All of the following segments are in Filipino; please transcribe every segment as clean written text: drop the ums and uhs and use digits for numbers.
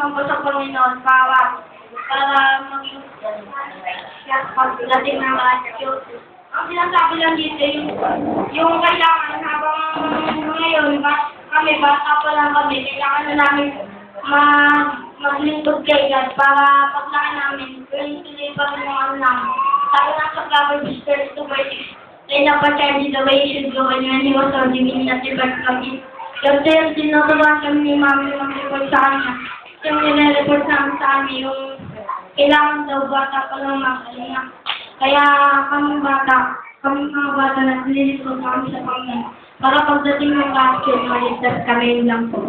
naman po sa Panginoon para maging pagdating ng mga cute. Ang sinasabi lang dito, yung kailangan habang ngayon, kami, bata pa lang kami, kailangan na namin maglingkod kay God para paglaki namin, tuloy pa rin yung ano namin. Sabi lang sa Flower Sisters 2:6, train up a child in the way he should go, and when he was old, he will not depart from it. Kasi tinuturuan kami ni Mami mag-report sa kanya. Yung nire-report namin sa kanya, yung kailangan daw bata pa lang mag-alina. Kaya kami mga bata na nililipot kami sa Panginoon. Para pagdating ng basket, maligtas kami lang po.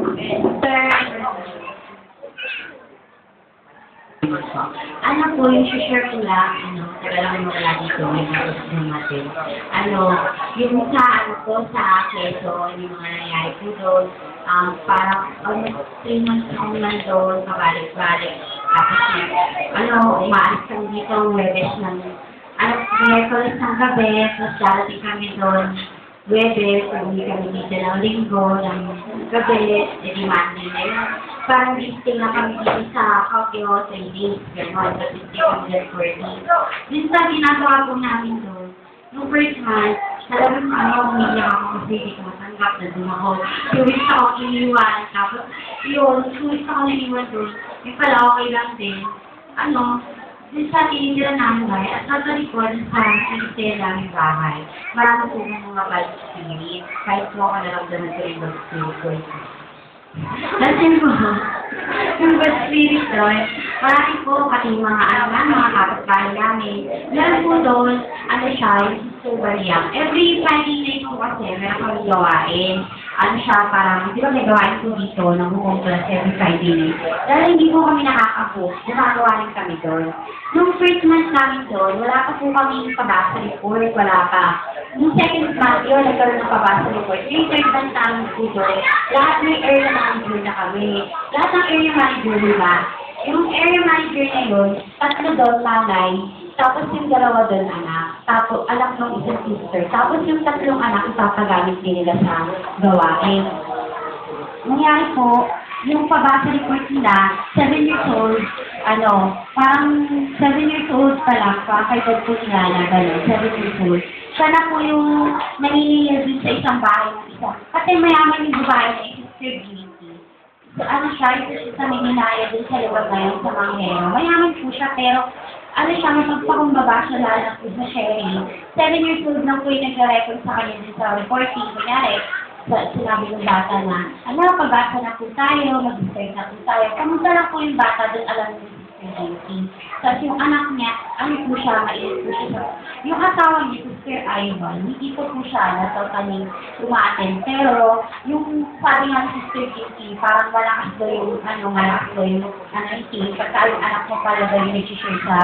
Ano po yung share ko lang, tagal ako wala dito, may tapos natin. Yung sa Quezon, yung mga nangyari po doon, parang almost 3 months ako nandun, pabalik-balik. Tapos umaalis kami dito, Webes ng, Miyerkules ng gabi, tapos darating kami doon, Webes, hindi kami dito ng linggo, ng gabi, di Monday na yun. Parang visiting na kami dito sa Kakyo, sa Ilis, gano'n, kasi hindi kami dyan for days. Minsan, ginagawa po namin doon, nung first month, talagang umiiyak ako kasi hindi ko matanggap na doon ako. 2 weeks ako iniwan, tapos yun, 2 weeks ako iniwan doon, yung pala okay lang din. Minsan, tinitira namin bahay, at nasa likod sa tinitira namin bahay, marami po mga bad spirit, kahit po ako naramdaman ko rin bad spirit. Kasi po, yung bad spirit doon, marami po pati mga mga kapatbahay namin. Meron po doon, yung super young. Every Friday night po kasi, meron kami gawain. Parang, di ba may gawain po dito, nag-conference every Friday night. Dahil hindi po kami nakaka-post, nakagawa rin kami doon. Nung first month namin doon, wala pa po kami pabasa report, wala pa. Nung second month, yun, nagkaroon ng pabasa report. Yung third month namin po doon, lahat may area manager na kami. Lahat ng area manager, diba? Yung area manager na yun, 3 doon nanay, tapos yung 2 doon anak, tapos anak ng isang sister, tapos yung 3 anak ipapagamit din nila sa gawain. Nangyari po, yung pabasa report nila, 7 years old, parang 7 years old pa lang, pakakaitad po nila na gano'n, 7 years old. Siya na po yung naniningil dun sa isang bahay ng isa. Kasi mayaman yung babae na Sister Ginty. So siya sa Minaya dun sa lugar na yun, sa Manghero. Mayaman po siya, pero mapagpakumbaba siya lalo po sa sharing. 7 years old lang po yung nag-record sa kanya dun sa reporting. Kunyari, sinabi ng bata na, pabasa na po tayo, mag-start na po tayo. Kamusta lang po yung bata dun, alam mo yung Sister Ginty. Tapos yung anak niya, po siya, mainit po siya. Yung asawa niya, Sister Ivan, hindi po siya na totally umaten. Pero, yung sabi nga ng Sister Ginty, parang malakas daw yung, iting, pagka yung anak mo pala daw yung nag-share sa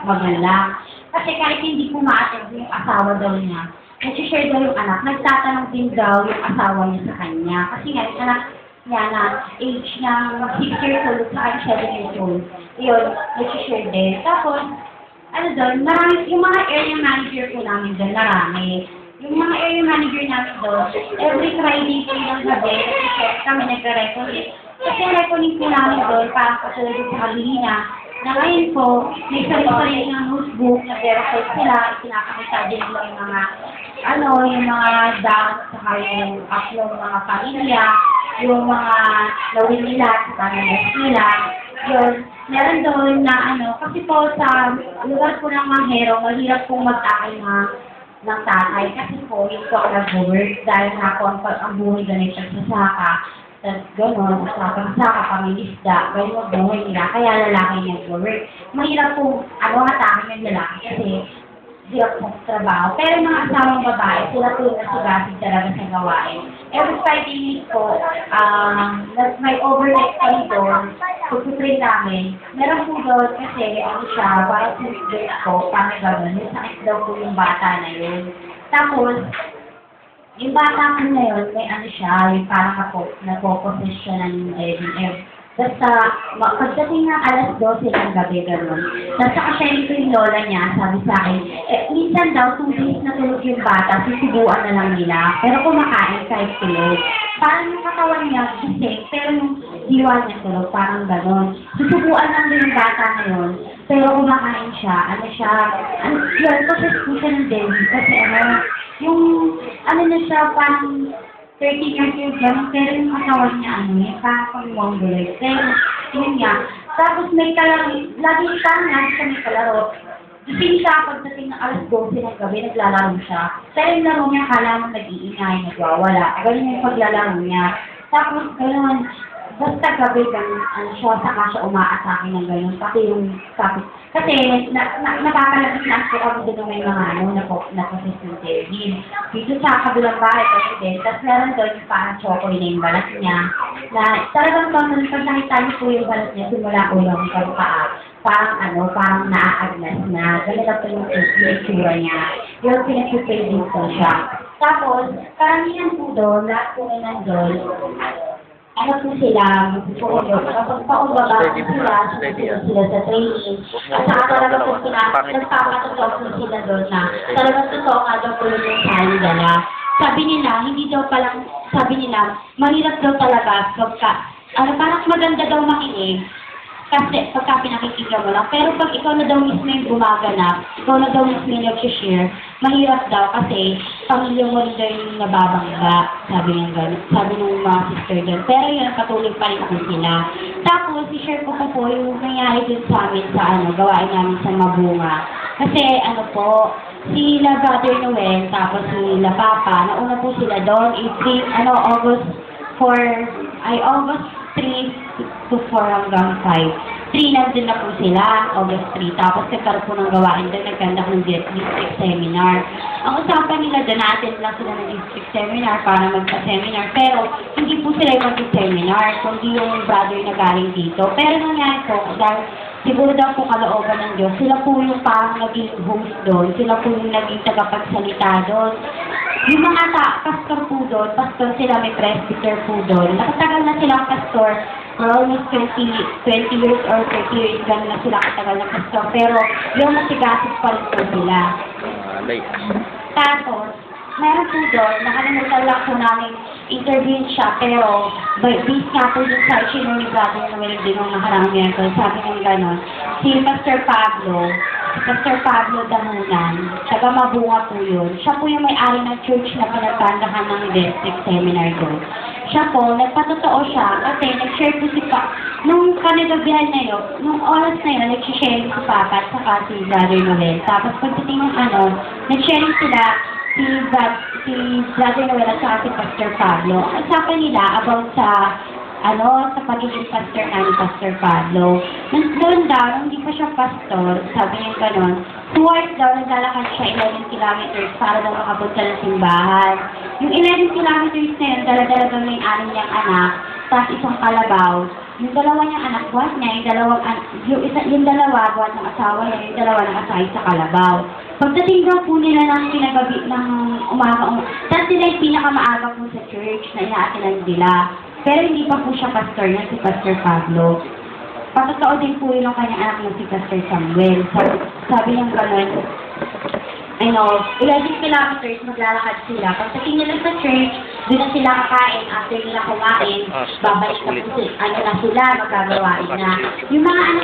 maganda. Kasi kahit hindi pumaten yung asawa daw niya, nag-share daw yung anak, nagtatanong din daw yung asawa niya sa kanya. Kasi nga, yung anak niya na age ng 6 years old sa 7 years old. Yun, nag-share din. Tapos, marami, yung mga area manager po namin doon, marami. Yung mga area manager namin doon, every Friday po yung gabi, kasi kami nag-record. Kasi recording po namin doon, parang katulad sa Carolina, na ngayon po, may sarili-sarili ng notebook na verify sila, pinapakita din nila yung mga, yung mga dance, saka yung upload ng mga pamilya, yung mga lawin nila, sa mga nila, yun. Meron doon na kasi po sa lugar po ng Manghero, mahirap pong mag-takay ng tatay. Kasi po, yung po nag-work dahil na-comfort ang buhay ganito sa saka. Tapos gano'n, saka, pamilisda, gano'n ang buhay nila. Kaya lalaki nag-work. Mahirap po, atake ng lalaki kasi hirap sa trabaho. Pero yung mga asawang babae, sila po nasigasig talaga sa gawain. Every Friday night po, may overnight kami doon, pag-train namin. Meron po doon kasi, parang sleep po, parang gano'n. Yung sakit daw po yung bata na yun. Tapos, yung bata ko na yun, may yung parang napopossess siya ng Devin. Basta, pagdating ng alas 12 ng gabi, gano'n. Nasa kasyari ko yung lola niya, sabi sa akin, minsan daw, 2 days na tulog yung bata, sisibuan na lang nila, pero kumakain kahit tulog. Parang yung katawan niya, gising, pero diwa niya tulog, parang gano'n. Susubuan lang din yung bata na yun, pero kumakain siya, yun, kasi po siya ng deli, kasi yung, na siya, parang 13 years old lang, pero yung katawan niya, yung parang pang-mongoloid. Pero, yun nga, tapos may kalaro, lagi parang nga siya may kalaro. Gising siya, pagdating ng alas 12 ng gabi, naglalaro siya. Pero yung laro niya, kala mo nag-iingay, nagwawala. Ganun yung paglalaro niya. Tapos, gano'n, basta gabi, gano'n, siya, saka siya umaatake ng gano'n. Pati yung tapos, kasi, napakalapit na ako kami doon ng may mga, na-consistent din. Dito sa kabilang bahay, kasi din, tapos meron doon yung parang chocolate na yung balat niya. Na, talagang pag nakita niyo po yung balat niya, simula ulang hanggang paa. Parang naaagnas na, ganito po yung itsura niya. Yung pinag-prepare dito siya. Tapos, karamihan po doon, lahat po na nandun, po sila, kapag paubaba po sila sa training. At saka talaga po sila, nagpapatotoo po sila doon na talagang totoo nga daw po yung sa'yo dala. Sabi nila, mahirap daw talaga, parang maganda daw makinig. Kasi pagka pinakikigyan mo lang. Pero pag ikaw na daw mismo yung gumaganap, ikaw na daw mismo yung nag-share, mahirap daw kasi pamilya mo rin daw yung nababangga. Sabi ng gano'n. Sabi ng mga sister doon. Pero yun, patuloy pa rin ako sila. Tapos, i-share ko po yung nangyari dun sa amin sa gawain namin sa Mabunga. Kasi sila Brother Noel, tapos sila Papa, nauna po sila doon, August 3 to 4 hanggang 5. 3 nandun na po sila, August 3. Tapos nagkaroon po ng gawain doon, nagkandak ng district seminar. Ang usapan nila doon, na-attend lang sila ng district seminar para magpa-seminar. Pero hindi po sila yung mag-seminar, kundi yung brother na galing dito. Pero nangyari po, dahil siguro daw po kalooban ng Diyos, sila po yung parang naging host doon, sila po yung naging tagapagsalita doon. Yung mga pastor po doon, pastor sila, may presbyter po doon. Nakatagal na silang pastor, for almost 20 years or 30 years, gano'n na sila katagal na pastor. Pero yung masigasig pa rin po sila. Tapos, meron po doon, nakalimutan lang po namin interview siya, pero based nga po yung sa issue ni Brother Noel din nung nakarang Miracle, sabi ng gano'n, si Pastor Pablo Damunan, taga Mabunga po yun. Siya po yung may-ari ng church na pinagtandahan ng district seminar doon. Siya po, nagpatotoo siya kasi nag-share po nung kanigabihan na yun, nung oras na yun, nag-sharing si Papa at saka si Brother Noel. Tapos pagdating ng nag-sharing sila si Brother Noel at saka si Pastor Pablo. Ang usapan nila about sa pagiging pastor ni Pastor Pablo. Doon daw, hindi pa siya pastor, sabi niya gano'n, twice daw, naglalakad siya 11 kilometers para daw makapunta ng simbahan. Yung 11 kilometers na yun, dala-dala daw na yung anim niyang anak, tapos isang kalabaw. Yung dalawa niyang anak, buhat niya, yung dalawa, buhat ng asawa niya, yung dalawa nakasay sa kalabaw. Pagdating daw po nila ng kinagabi ng umaga, tapos sila yung pinakamaaga po sa church na inaatinan nila. Pero hindi pa po siya pastor niya, si Pastor Pablo. Patotoo din po yun ang kanyang anak niya, si Pastor Samuel. Sabi niya gano'n, 11 kilometers, maglalakad sila. Pagdating nila sa church, doon na sila kakain. After nila kumain, babalik na po sila, magkagawain na. Yung mga anak